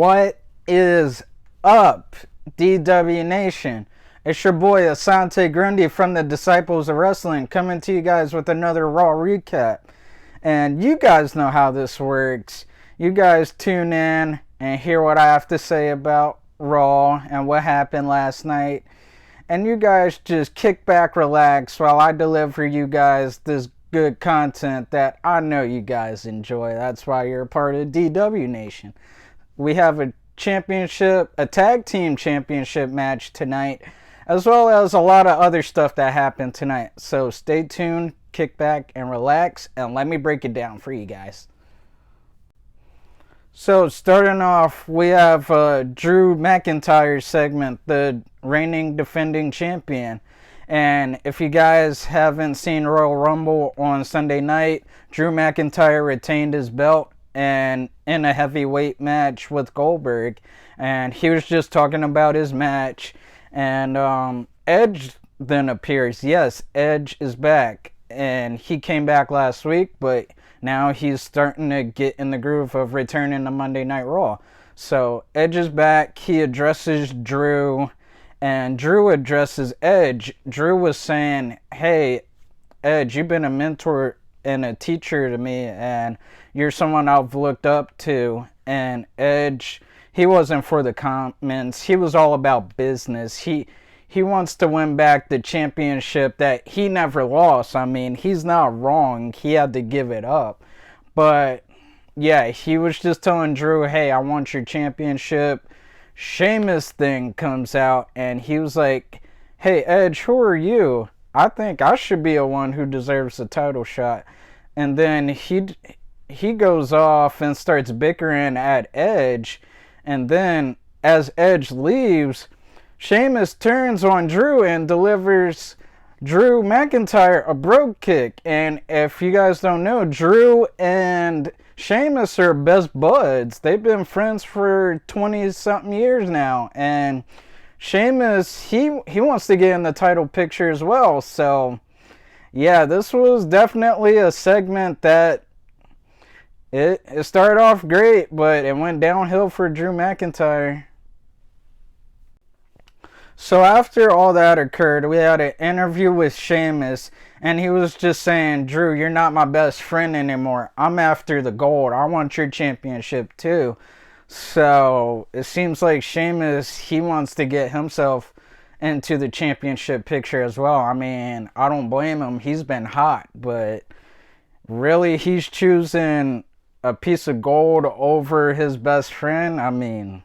What is up, DW Nation? It's your boy Asante Grundy from the Disciples of Wrestling coming to you guys with another Raw recap. And you guys know how this works. You guys tune in and hear what I have to say about Raw and what happened last night. And you guys just kick back, relax while I deliver you guys this good content that I know you guys enjoy. That's why you're a part of DW Nation. We have a tag team championship match tonight, as well as a lot of other stuff that happened tonight. So stay tuned, kick back, and relax, and let me break it down for you guys. So starting off, we have Drew McIntyre segment, the reigning defending champion. And if you guys haven't seen Royal Rumble on Sunday night, Drew McIntyre retained his belt and in a heavyweight match with Goldberg, and he was just talking about his match, and Edge then appears. Yes, Edge is back, and he came back last week, but now he's starting to get in the groove of returning to Monday Night Raw. So Edge is back, he addresses Drew, and Drew addresses Edge. Drew was saying, hey, Edge, you've been a mentor and a teacher to me, and you're someone I've looked up to. And Edge, he wasn't for the comments. He was all about business. He wants to win back the championship that he never lost. I mean, he's not wrong. He had to give it up. But yeah, he was just telling Drew, hey, I want your championship. Sheamus thing comes out, and he was like, hey, Edge, who are you? I think I should be the one who deserves a title shot. And then he goes off and starts bickering at Edge. And then as Edge leaves, Sheamus turns on Drew and delivers Drew McIntyre a brogue kick. And if you guys don't know, Drew and Sheamus are best buds. They've been friends for 20-something years now. And Sheamus, he wants to get in the title picture as well. So, yeah, this was definitely a segment that it started off great, but it went downhill for Drew McIntyre. So after all that occurred, we had an interview with Sheamus, and he was just saying, Drew, you're not my best friend anymore. I'm after the gold. I want your championship too. So it seems like Sheamus, he wants to get himself into the championship picture as well. I mean, I don't blame him. He's been hot, but really he's choosing a piece of gold over his best friend. I mean,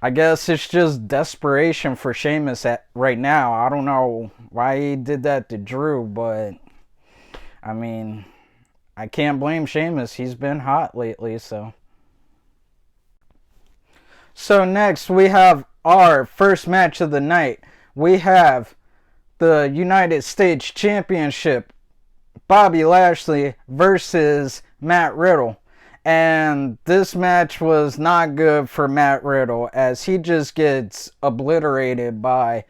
I guess it's just desperation for Sheamus right now. I don't know why he did that to Drew, but I mean, I can't blame Sheamus. He's been hot lately, so. So next we have our first match of the night. We have the United States Championship, Bobby Lashley versus Matt Riddle. And this match was not good for Matt Riddle, as he just gets obliterated by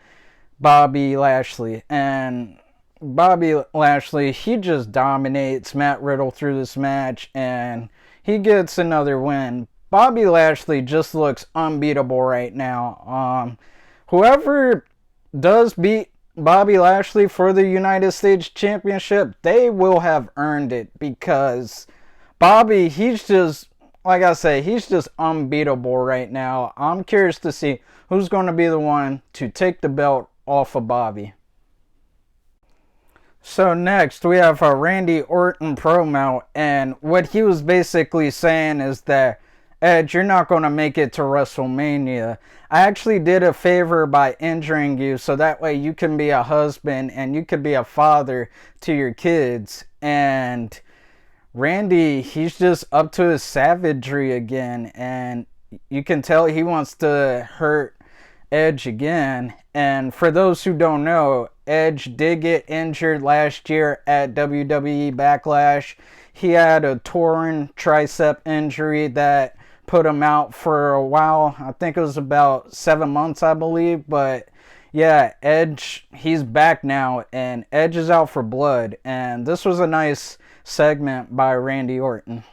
Bobby Lashley. And Bobby Lashley, he just dominates Matt Riddle through this match, and he gets another win. Bobby Lashley just looks unbeatable right now. Whoever does beat Bobby Lashley for the United States Championship, they will have earned it, because Bobby, he's just, like I say, he's just unbeatable right now. I'm curious to see who's going to be the one to take the belt off of Bobby. So next, we have a Randy Orton promo, and what he was basically saying is that, Edge, you're not going to make it to WrestleMania. I actually did a favor by injuring you, so that way you can be a husband and you can be a father to your kids. And Randy, he's just up to his savagery again, and you can tell he wants to hurt Edge again. And for those who don't know, Edge did get injured last year at WWE Backlash. He had a torn tricep injury that put him out for a while. I think it was about 7 months, I believe. But yeah, Edge, he's back now, and Edge is out for blood. And this was a nice segment by Randy Orton.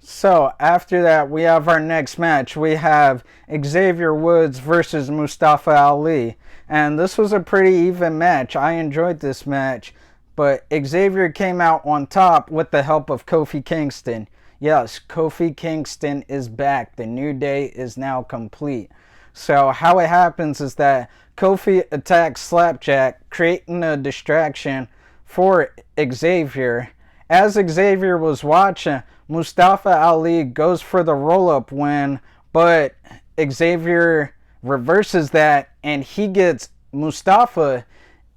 So after that, we have our next match. We have Xavier Woods versus Mustafa Ali. And this was a pretty even match. I enjoyed this match. But Xavier came out on top with the help of Kofi Kingston. Yes, Kofi Kingston is back. The New Day is now complete. So how it happens is that Kofi attacks Slapjack, creating a distraction for Xavier. As Xavier was watching, Mustafa Ali goes for the roll-up win, but Xavier reverses that and he gets Mustafa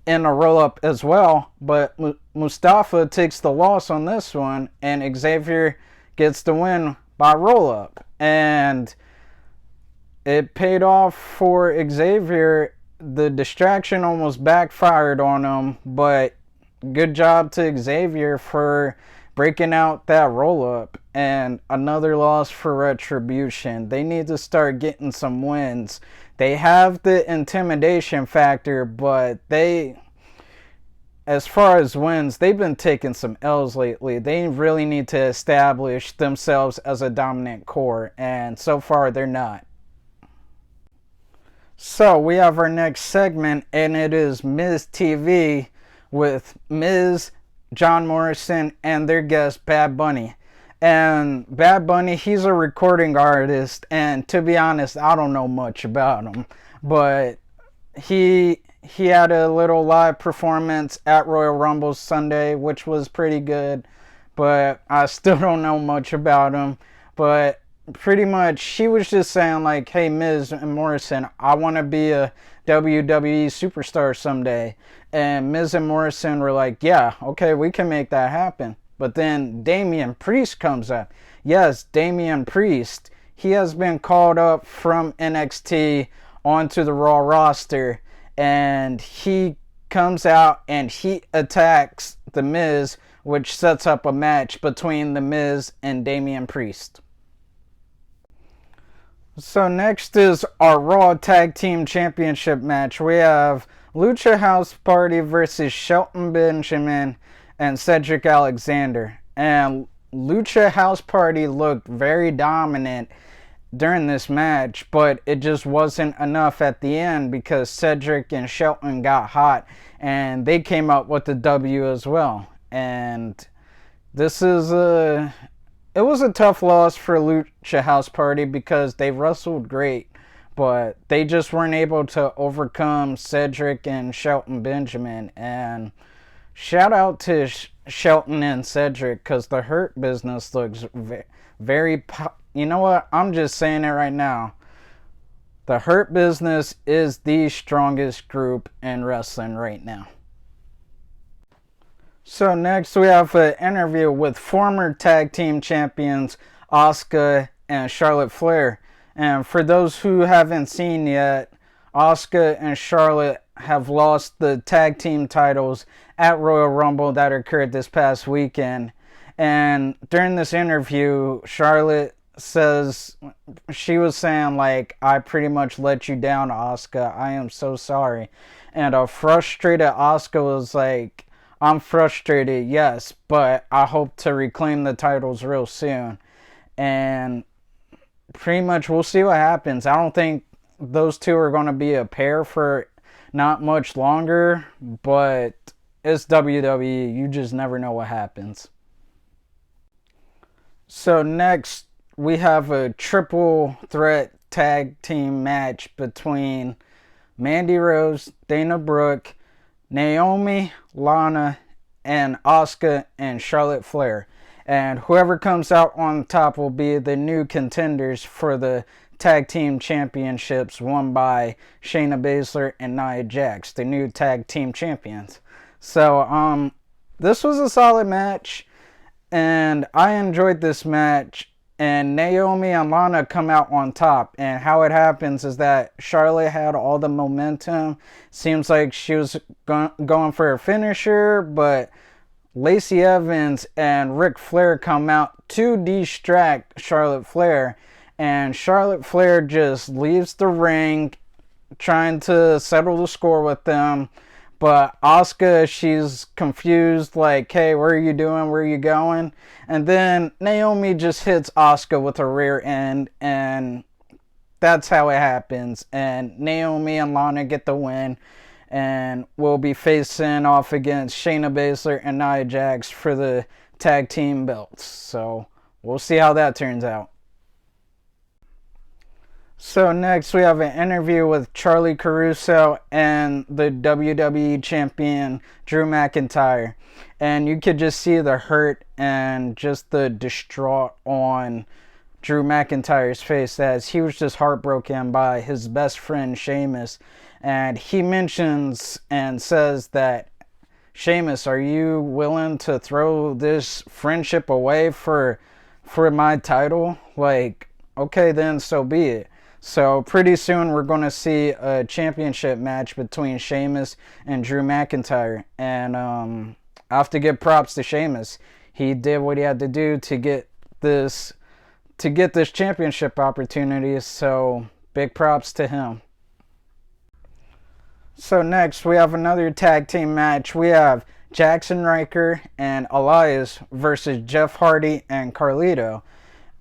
in a roll-up as well. But Mustafa takes the loss on this one and Xavier gets the win by roll-up. And it paid off for Xavier. The distraction almost backfired on him, but good job to Xavier for breaking out that roll-up. And another loss for Retribution. They need to start getting some wins. They have the intimidation factor, but as far as wins, they've been taking some L's lately. They really need to establish themselves as a dominant core, and so far they're not. So we have our next segment, and it is Miz TV with Miz, John Morrison, and their guest Bad Bunny. And Bad Bunny, he's a recording artist, and to be honest, I don't know much about him, but he had a little live performance at Royal Rumble Sunday, which was pretty good, but I still don't know much about him. But pretty much, he was just saying like, hey, Miz and Morrison, I want to be a WWE superstar someday. And Miz and Morrison were like, yeah, okay, we can make that happen. But then Damian Priest comes up. Yes, Damian Priest. He has been called up from NXT onto the Raw roster. And he comes out and he attacks The Miz, which sets up a match between The Miz and Damian Priest. So next is our Raw Tag Team Championship match. We have Lucha House Party versus Shelton Benjamin and Cedric Alexander. And Lucha House Party looked very dominant during this match, but it just wasn't enough at the end because Cedric and Shelton got hot and they came up with the W as well. And it was a tough loss for Lucha House Party because they wrestled great, but they just weren't able to overcome Cedric and Shelton Benjamin. And shout out to Shelton and Cedric because the Hurt Business looks very you know what? I'm just saying it right now. The Hurt Business is the strongest group in wrestling right now. So next we have an interview with former tag team champions Asuka and Charlotte Flair. And for those who haven't seen yet, Asuka and Charlotte have lost the tag team titles at Royal Rumble that occurred this past weekend. And during this interview, Charlotte says, she was saying like, I pretty much let you down, Asuka. I am so sorry. And a frustrated Asuka was like, I'm frustrated, yes, but I hope to reclaim the titles real soon. And pretty much we'll see what happens. I don't think those two are going to be a pair for not much longer, but it's WWE. You just never know what happens. So next, we have a triple threat tag team match between Mandy Rose, Dana Brooke, Naomi, Lana, and Asuka and Charlotte Flair. And whoever comes out on top will be the new contenders for the tag team championships won by Shayna Baszler and Nia Jax, the new tag team champions. So this was a solid match and I enjoyed this match. And Naomi and Lana come out on top. And how it happens is that Charlotte had all the momentum. Seems like she was going for a finisher. But Lacey Evans and Ric Flair come out to distract Charlotte Flair. And Charlotte Flair just leaves the ring trying to settle the score with them. But Asuka, she's confused, like, hey, where are you doing? Where are you going? And then Naomi just hits Asuka with a rear end, and that's how it happens. And Naomi and Lana get the win, and we'll be facing off against Shayna Baszler and Nia Jax for the tag team belts. So we'll see how that turns out. So next we have an interview with Charlie Caruso and the WWE champion Drew McIntyre. And you could just see the hurt and just the distraught on Drew McIntyre's face as he was just heartbroken by his best friend Sheamus. And he mentions and says that, Sheamus, are you willing to throw this friendship away for my title? Like, okay then, so be it. So pretty soon we're going to see a championship match between Sheamus and Drew McIntyre. And I have to give props to Sheamus. He did what he had to do to get this championship opportunity. So big props to him. So next we have another tag team match. We have Jackson Ryker and Elias versus Jeff Hardy and Carlito.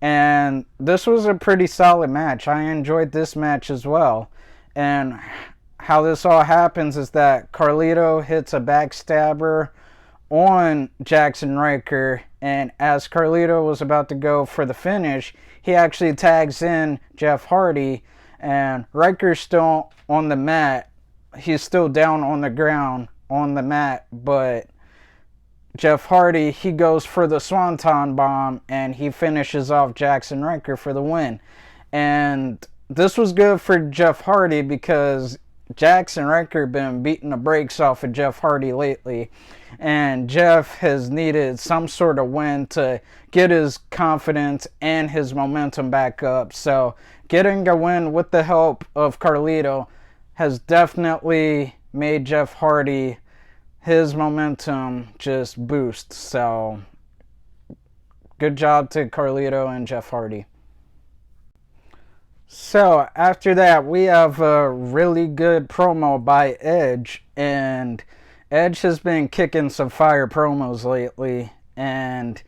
And this was a pretty solid match. I enjoyed this match as well. And how this all happens is that Carlito hits a backstabber on Jackson Ryker. And as Carlito was about to go for the finish, he actually tags in Jeff Hardy. And Ryker's still on the mat. He's still down on the ground on the mat. But Jeff Hardy, he goes for the Swanton Bomb, and he finishes off Jackson Ryker for the win. And this was good for Jeff Hardy because Jackson Ryker been beating the brakes off of Jeff Hardy lately. And Jeff has needed some sort of win to get his confidence and his momentum back up. So getting a win with the help of Carlito has definitely made Jeff Hardy, his momentum just boosts. So good job to Carlito and Jeff Hardy. So after that we have a really good promo by Edge, and Edge has been kicking some fire promos lately, and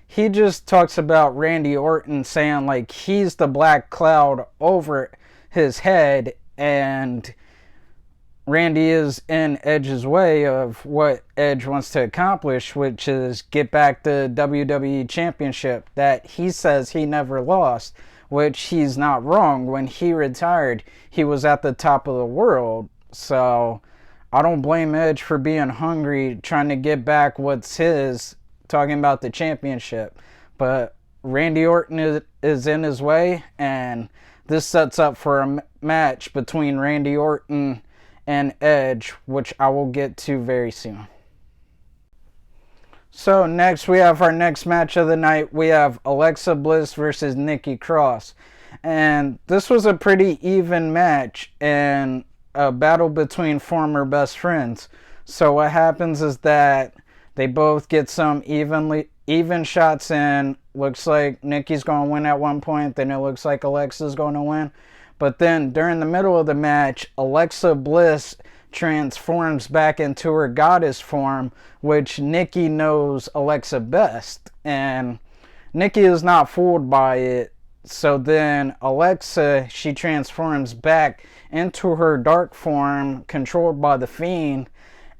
he just talks about Randy Orton saying like he's the black cloud over his head, and Randy is in Edge's way of what Edge wants to accomplish, which is get back the WWE Championship that he says he never lost, which he's not wrong. When he retired, he was at the top of the world. So I don't blame Edge for being hungry, trying to get back what's his, talking about the championship. But Randy Orton is in his way, and this sets up for a match between Randy Orton and Edge, which I will get to very soon. So next we have our next match of the night. We have Alexa Bliss versus Nikki Cross. And this was a pretty even match and a battle between former best friends. So what happens is that they both get some even shots in. Looks like Nikki's going to win at one point, then it looks like Alexa's going to win. But then during the middle of the match, Alexa Bliss transforms back into her goddess form, which Nikki knows Alexa best. And Nikki is not fooled by it. So then Alexa, she transforms back into her dark form, controlled by the Fiend.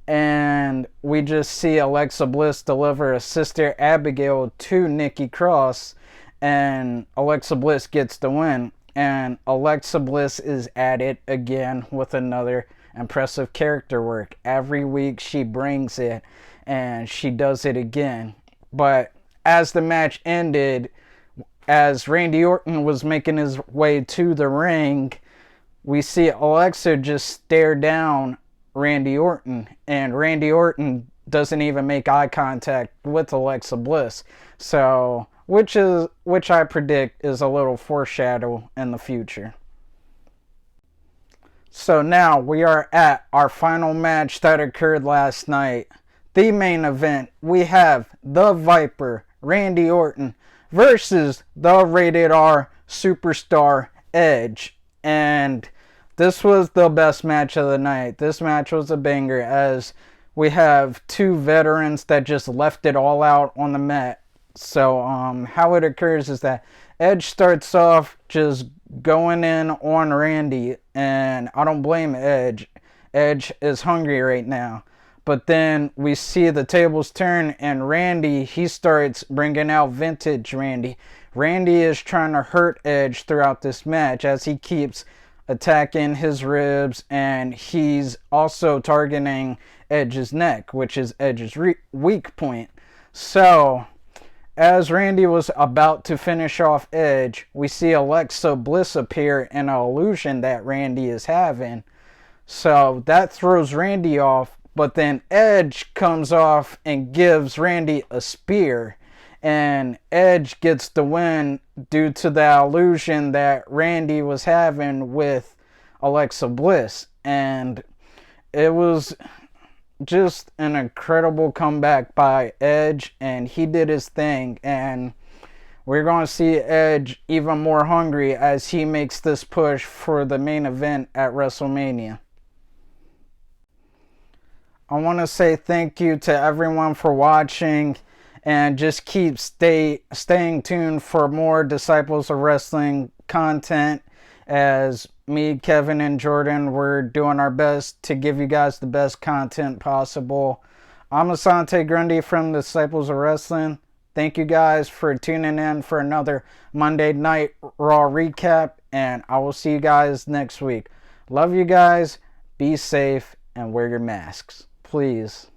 And we just see Alexa Bliss deliver a Sister Abigail to Nikki Cross. And Alexa Bliss gets the win. And Alexa Bliss is at it again with another impressive character work. Every week she brings it, and she does it again. But as the match ended, as Randy Orton was making his way to the ring, we see Alexa just stare down Randy Orton, and Randy Orton doesn't even make eye contact with Alexa Bliss. So which I predict is a little foreshadow in the future. So now we are at our final match that occurred last night. The main event, we have the Viper, Randy Orton, versus the Rated R Superstar Edge. And this was the best match of the night. This match was a banger, as we have two veterans that just left it all out on the mat. So how it occurs is that Edge starts off just going in on Randy, and I don't blame Edge. Edge is hungry right now. But then we see the tables turn, and Randy, he starts bringing out vintage Randy. Randy is trying to hurt Edge throughout this match as he keeps attacking his ribs, and he's also targeting Edge's neck, which is Edge's weak point. So, as Randy was about to finish off Edge, we see Alexa Bliss appear in an illusion that Randy is having. So that throws Randy off, but then Edge comes off and gives Randy a spear. And Edge gets the win due to the illusion that Randy was having with Alexa Bliss. And it was just an incredible comeback by Edge, and he did his thing. And we're going to see Edge even more hungry as he makes this push for the main event at WrestleMania. I want to say thank you to everyone for watching, and just keep staying tuned for more Disciples of Wrestling content, as me, Kevin, and Jordan, we're doing our best to give you guys the best content possible. I'm Asante Grundy from Disciples of Wrestling. Thank you guys for tuning in for another Monday Night Raw recap, and I will see you guys next week. Love you guys, be safe, and wear your masks, please.